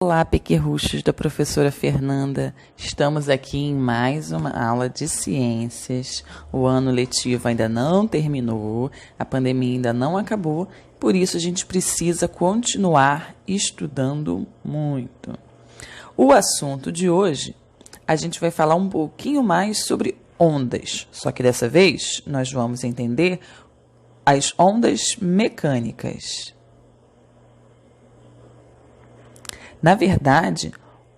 Olá, pequerruchos da professora Fernanda. Estamos aqui em mais uma aula de ciências. O ano letivo ainda não terminou, a pandemia ainda não acabou, por isso a gente precisa continuar estudando muito. O assunto de hoje, a gente vai falar um pouquinho mais sobre ondas, só que dessa vez nós vamos entender as ondas mecânicas. Na verdade,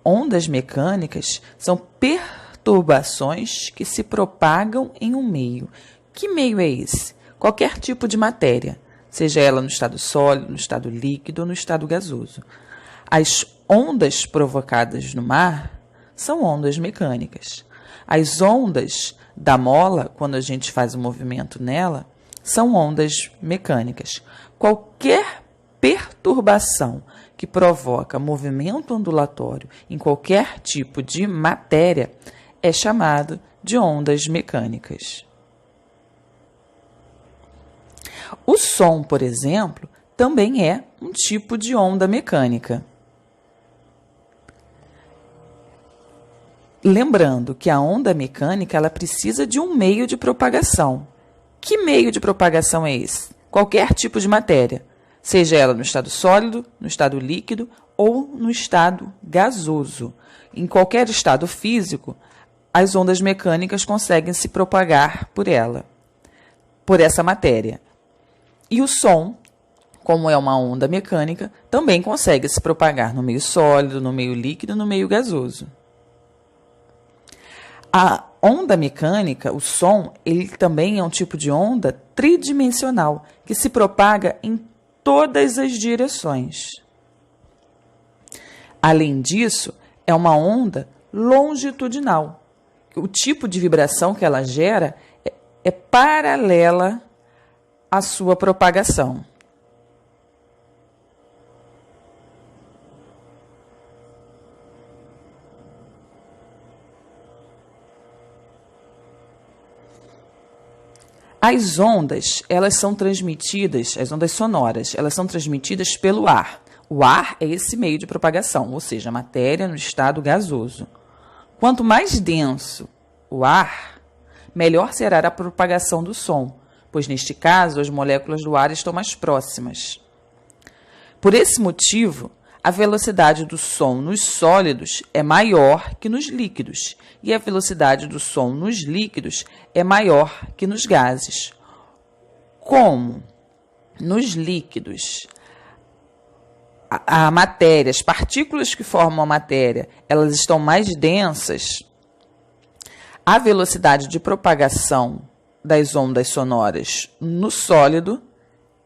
ondas mecânicas são perturbações que se propagam em um meio. Que meio é esse? Qualquer tipo de matéria, seja ela no estado sólido, no estado líquido ou no estado gasoso. As ondas provocadas no mar são ondas mecânicas. As ondas da mola, quando a gente faz um movimento nela, são ondas mecânicas. Qualquer perturbação que provoca movimento ondulatório em qualquer tipo de matéria é chamado de ondas mecânicas. O som, por exemplo, também é um tipo de onda mecânica. Lembrando que a onda mecânica ela precisa de um meio de propagação. Que meio de propagação é esse? Qualquer tipo de matéria, seja ela no estado sólido, no estado líquido ou no estado gasoso. Em qualquer estado físico, as ondas mecânicas conseguem se propagar por ela, por essa matéria. E o som, como é uma onda mecânica, também consegue se propagar no meio sólido, no meio líquido, no meio gasoso. A onda mecânica, o som, ele também é um tipo de onda tridimensional, que se propaga em todas as direções. Além disso, é uma onda longitudinal. O tipo de vibração que ela gera é paralela à sua propagação. As ondas, elas são transmitidas, as ondas sonoras, elas são transmitidas pelo ar. O ar é esse meio de propagação, ou seja, a matéria no estado gasoso. Quanto mais denso o ar, melhor será a propagação do som, pois neste caso as moléculas do ar estão mais próximas. Por esse motivo, a velocidade do som nos sólidos é maior que nos líquidos e a velocidade do som nos líquidos é maior que nos gases. Como nos líquidos a matéria, as partículas que formam a matéria, elas estão mais densas, a velocidade de propagação das ondas sonoras no sólido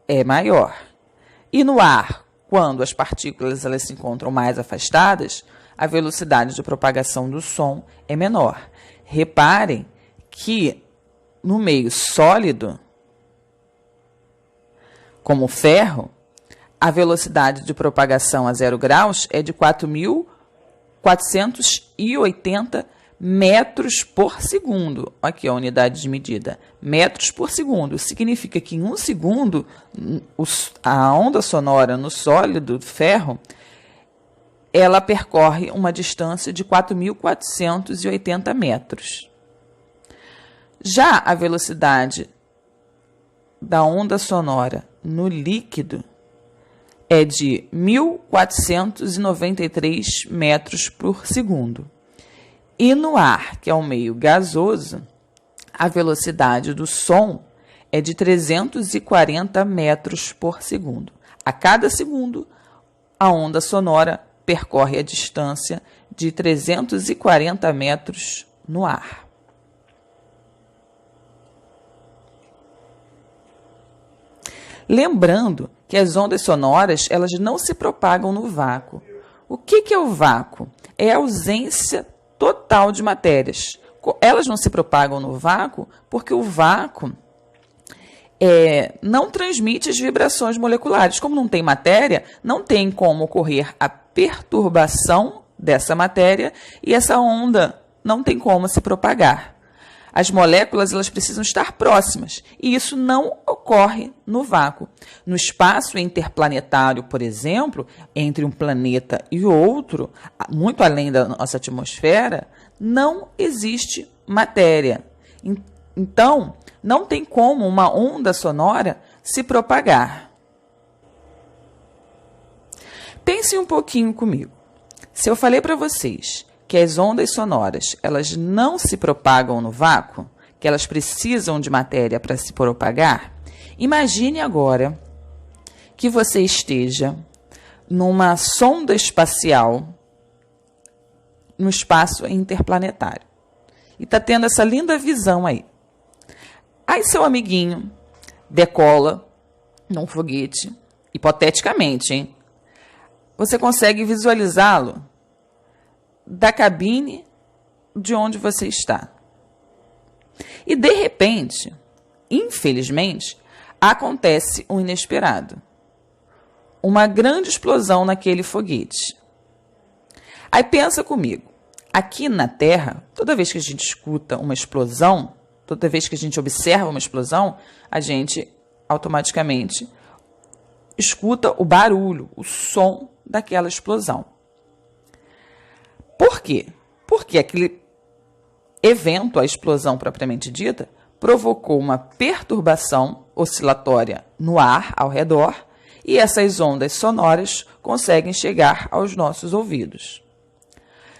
é maior. E no ar, quando as partículas elas se encontram mais afastadas, a velocidade de propagação do som é menor. Reparem que no meio sólido, como o ferro, a velocidade de propagação a 0 graus é de 4.480 metros por segundo. Aqui a unidade de medida. Metros por segundo. Significa que em um segundo, a onda sonora no sólido ferro, ela percorre uma distância de 4.480 metros. Já a velocidade da onda sonora no líquido é de 1.493 metros por segundo. E no ar, que é o meio gasoso, a velocidade do som é de 340 metros por segundo. A cada segundo, a onda sonora percorre a distância de 340 metros no ar. Lembrando que as ondas sonoras elas não se propagam no vácuo. O que é o vácuo? É a ausência total de matérias. Elas não se propagam no vácuo porque o vácuo não transmite as vibrações moleculares. Como não tem matéria, não tem como ocorrer a perturbação dessa matéria e essa onda não tem como se propagar. As moléculas elas precisam estar próximas, e isso não ocorre no vácuo. No espaço interplanetário, por exemplo, entre um planeta e outro, muito além da nossa atmosfera, não existe matéria. Então, não tem como uma onda sonora se propagar. Pensem um pouquinho comigo. Se eu falei para vocês que as ondas sonoras elas não se propagam no vácuo, que elas precisam de matéria para se propagar, imagine agora que você esteja numa sonda espacial no espaço interplanetário e está tendo essa linda visão aí. Aí seu amiguinho decola num foguete, hipoteticamente, hein? Você consegue visualizá-lo da cabine de onde você está. E, de repente, infelizmente, acontece um inesperado. Uma grande explosão naquele foguete. Aí pensa comigo, aqui na Terra, toda vez que a gente escuta uma explosão, toda vez que a gente observa uma explosão, a gente automaticamente escuta o barulho, o som daquela explosão. Por quê? Porque aquele evento, a explosão propriamente dita, provocou uma perturbação oscilatória no ar ao redor e essas ondas sonoras conseguem chegar aos nossos ouvidos.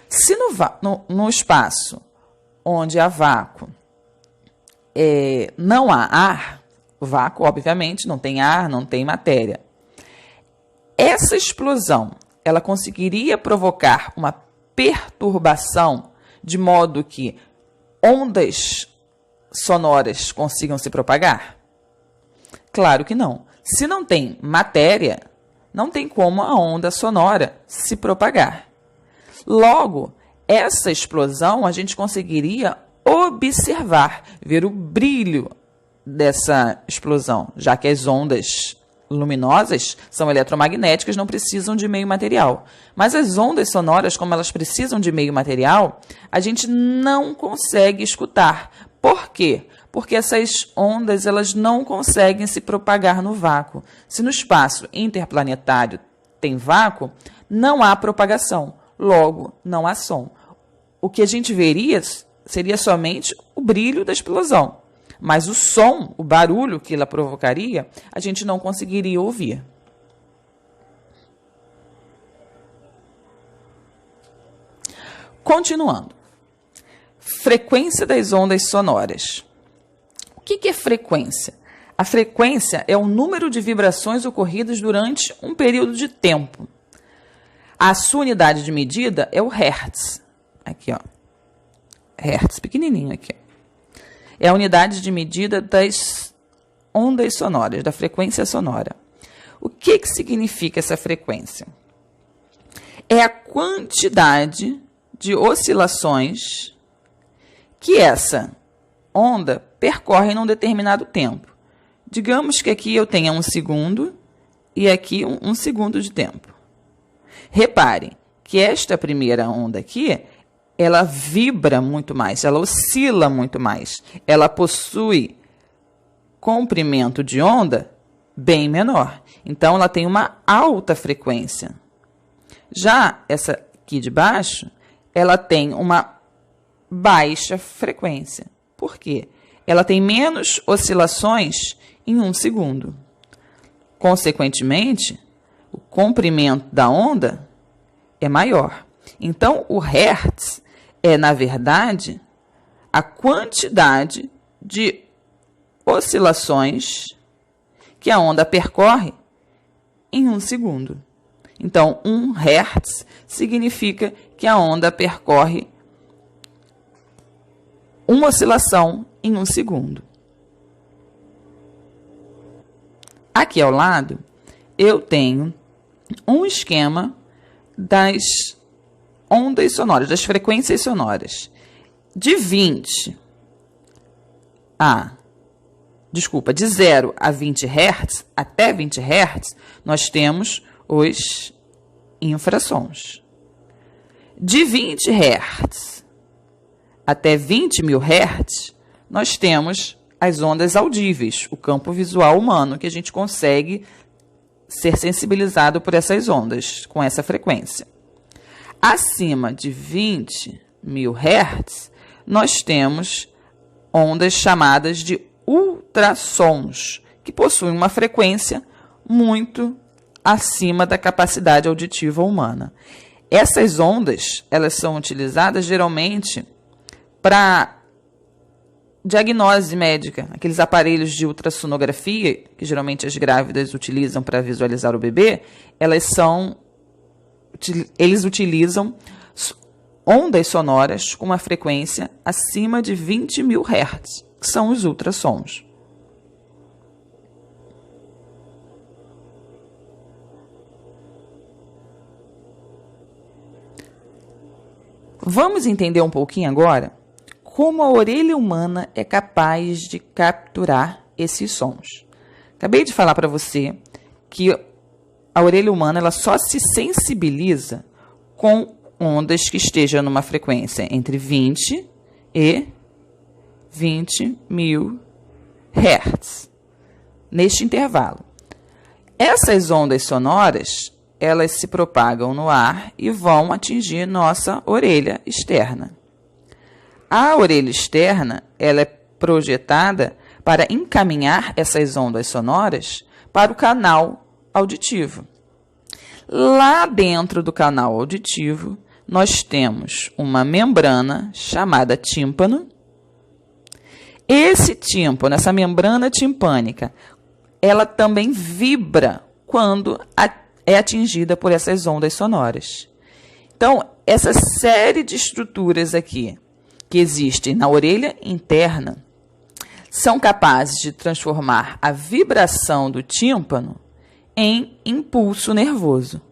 Se no espaço onde há vácuo não há ar, vácuo, obviamente, não tem ar, não tem matéria, essa explosão ela conseguiria provocar uma perturbação de modo que ondas sonoras consigam se propagar? Claro que não. Se não tem matéria, não tem como a onda sonora se propagar. Logo, essa explosão a gente conseguiria observar, ver o brilho dessa explosão, já que as ondas luminosas são eletromagnéticas, não precisam de meio material. Mas as ondas sonoras, como elas precisam de meio material, a gente não consegue escutar. Por quê? Porque essas ondas elas não conseguem se propagar no vácuo. Se no espaço interplanetário tem vácuo, não há propagação. Logo, não há som. O que a gente veria seria somente o brilho da explosão. Mas o som, o barulho que ela provocaria, a gente não conseguiria ouvir. Continuando. Frequência das ondas sonoras. O que é frequência? A frequência é o número de vibrações ocorridas durante um período de tempo. A sua unidade de medida é o Hertz. Aqui, ó. Hertz, pequenininho aqui, ó. É a unidade de medida das ondas sonoras, da frequência sonora. O que significa essa frequência? É a quantidade de oscilações que essa onda percorre num determinado tempo. Digamos que aqui eu tenha 1 segundo e aqui um segundo de tempo. Reparem que esta primeira onda aqui, ela vibra muito mais, ela oscila muito mais. Ela possui comprimento de onda bem menor. Então, ela tem uma alta frequência. Já essa aqui de baixo, ela tem uma baixa frequência. Por quê? Ela tem menos oscilações em 1 segundo. Consequentemente, o comprimento da onda é maior. Então, o Hertz é, na verdade, a quantidade de oscilações que a onda percorre em 1 segundo. Então, 1 Hertz significa que a onda percorre uma oscilação em 1 segundo. Aqui ao lado, eu tenho um esquema das ondas sonoras, das frequências sonoras. De 0 a 20 Hz, até 20 Hz, nós temos os infrassons. De 20 Hz até 20.000 Hz, nós temos as ondas audíveis, o campo visual humano, que a gente consegue ser sensibilizado por essas ondas, com essa frequência. Acima de 20.000 Hz, nós temos ondas chamadas de ultrassons, que possuem uma frequência muito acima da capacidade auditiva humana. Essas ondas, elas são utilizadas geralmente para diagnose médica, aqueles aparelhos de ultrassonografia, que geralmente as grávidas utilizam para visualizar o bebê, eles utilizam ondas sonoras com uma frequência acima de 20.000 Hz, que são os ultrassons. Vamos entender um pouquinho agora como a orelha humana é capaz de capturar esses sons. Acabei de falar para você que a orelha humana ela só se sensibiliza com ondas que estejam numa frequência entre 20 e 20.000 Hz, neste intervalo. Essas ondas sonoras, elas se propagam no ar e vão atingir nossa orelha externa. A orelha externa, ela é projetada para encaminhar essas ondas sonoras para o canal auditivo. Lá dentro do canal auditivo, nós temos uma membrana chamada tímpano. Esse tímpano, essa membrana timpânica, ela também vibra quando é atingida por essas ondas sonoras. Então, essa série de estruturas aqui que existem na orelha interna são capazes de transformar a vibração do tímpano em impulso nervoso.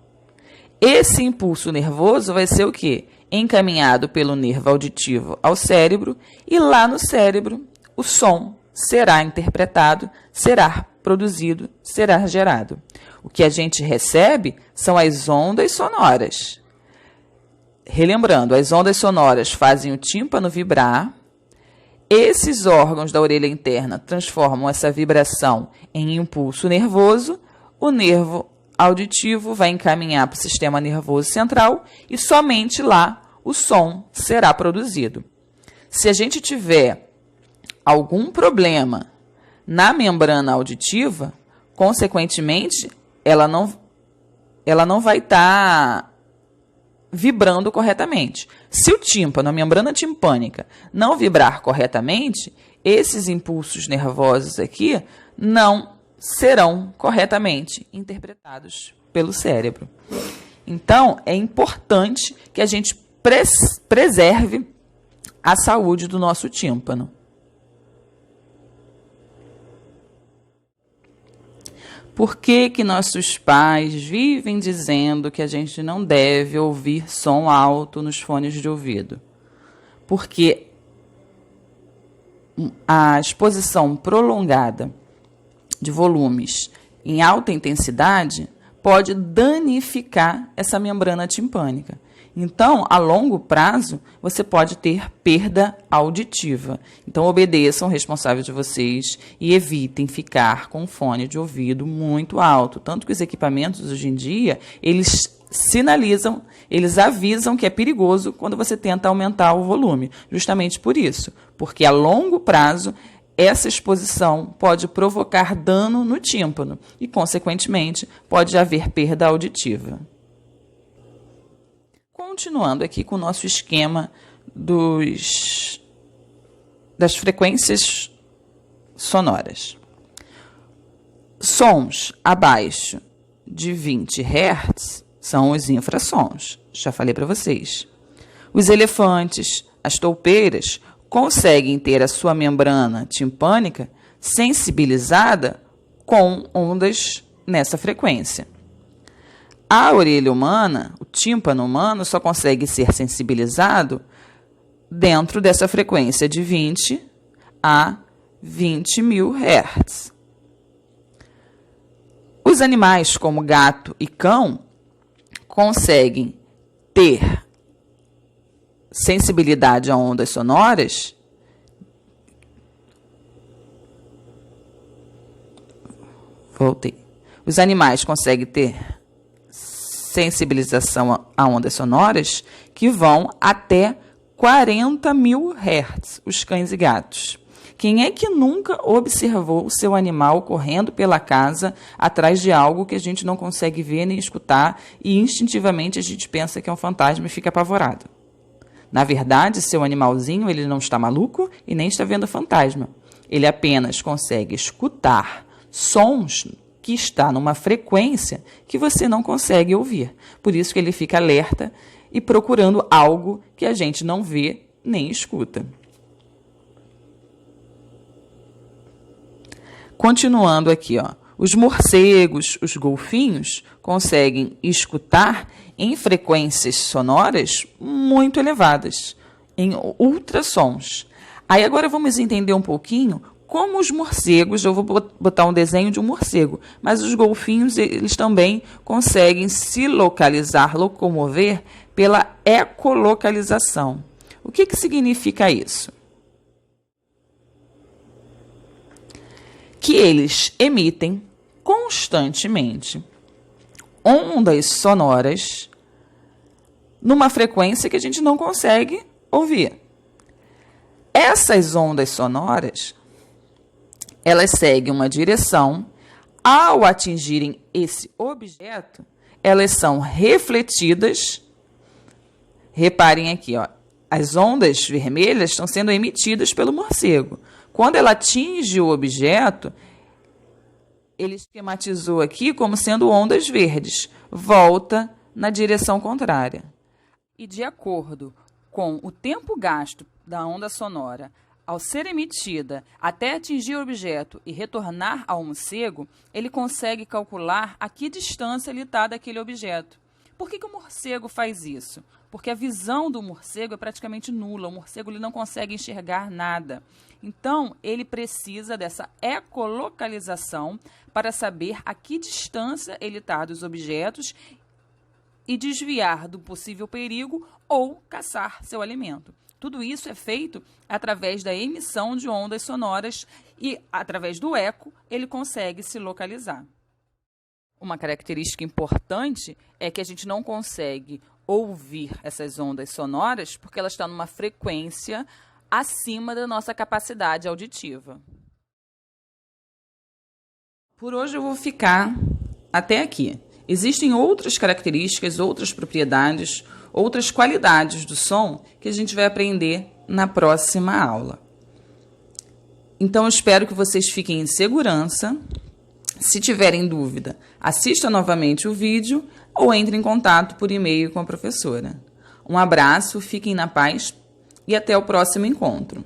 Esse impulso nervoso vai ser o quê? Encaminhado pelo nervo auditivo ao cérebro e lá no cérebro o som será interpretado, será produzido, será gerado. O que a gente recebe são as ondas sonoras. Relembrando, as ondas sonoras fazem o tímpano vibrar. Esses órgãos da orelha interna transformam essa vibração em impulso nervoso. O nervo auditivo vai encaminhar para o sistema nervoso central e somente lá o som será produzido. Se a gente tiver algum problema na membrana auditiva, consequentemente, ela não vai estar vibrando corretamente. Se o tímpano, a membrana timpânica, não vibrar corretamente, esses impulsos nervosos aqui não serão corretamente interpretados pelo cérebro. Então, é importante que a gente preserve a saúde do nosso tímpano. Por que nossos pais vivem dizendo que a gente não deve ouvir som alto nos fones de ouvido? Porque a exposição prolongada de volumes em alta intensidade pode danificar essa membrana timpânica. Então, a longo prazo, você pode ter perda auditiva. Então, obedeçam o responsável de vocês e evitem ficar com fone de ouvido muito alto. Tanto que os equipamentos, hoje em dia, eles sinalizam, eles avisam que é perigoso quando você tenta aumentar o volume. Justamente por isso. Porque, a longo prazo, essa exposição pode provocar dano no tímpano e, consequentemente, pode haver perda auditiva. Continuando aqui com o nosso esquema das frequências sonoras. Sons abaixo de 20 Hz são os infrassons. Já falei para vocês. Os elefantes, as toupeiras, conseguem ter a sua membrana timpânica sensibilizada com ondas nessa frequência. A orelha humana, o tímpano humano, só consegue ser sensibilizado dentro dessa frequência de 20 a 20.000 Hz. Os animais, como gato e cão, conseguem ter sensibilidade a ondas sonoras Voltei. Os animais conseguem ter sensibilização a ondas sonoras que vão até 40.000 Hz, os cães e gatos. Quem é que nunca observou o seu animal correndo pela casa atrás de algo que a gente não consegue ver nem escutar e instintivamente a gente pensa que é um fantasma e fica apavorado? Na verdade, seu animalzinho ele não está maluco e nem está vendo fantasma. Ele apenas consegue escutar sons que está numa frequência que você não consegue ouvir. Por isso que ele fica alerta e procurando algo que a gente não vê nem escuta. Continuando aqui, ó, os morcegos, os golfinhos conseguem escutar em frequências sonoras muito elevadas, em ultrassons. Aí agora vamos entender um pouquinho como os morcegos, eu vou botar um desenho de um morcego, mas os golfinhos eles também conseguem se localizar, locomover pela ecolocalização. O que significa isso? Que eles emitem constantemente ondas sonoras numa frequência que a gente não consegue ouvir. Essas ondas sonoras, elas seguem uma direção. Ao atingirem esse objeto, elas são refletidas. Reparem aqui, ó, as ondas vermelhas estão sendo emitidas pelo morcego. Quando ela atinge o objeto, ele esquematizou aqui como sendo ondas verdes. Volta na direção contrária. E de acordo com o tempo gasto da onda sonora ao ser emitida até atingir o objeto e retornar ao morcego, ele consegue calcular a que distância ele está daquele objeto. Por que o morcego faz isso? Porque a visão do morcego é praticamente nula. O morcego ele não consegue enxergar nada. Então, ele precisa dessa ecolocalização para saber a que distância ele está dos objetos e desviar do possível perigo ou caçar seu alimento. Tudo isso é feito através da emissão de ondas sonoras e, através do eco, ele consegue se localizar. Uma característica importante é que a gente não consegue ouvir essas ondas sonoras porque elas estão numa frequência acima da nossa capacidade auditiva. Por hoje eu vou ficar até aqui. Existem outras características, outras propriedades, outras qualidades do som que a gente vai aprender na próxima aula. Então eu espero que vocês fiquem em segurança. Se tiverem dúvida, assista novamente o vídeo ou entre em contato por e-mail com a professora. Um abraço, fiquem na paz e até o próximo encontro.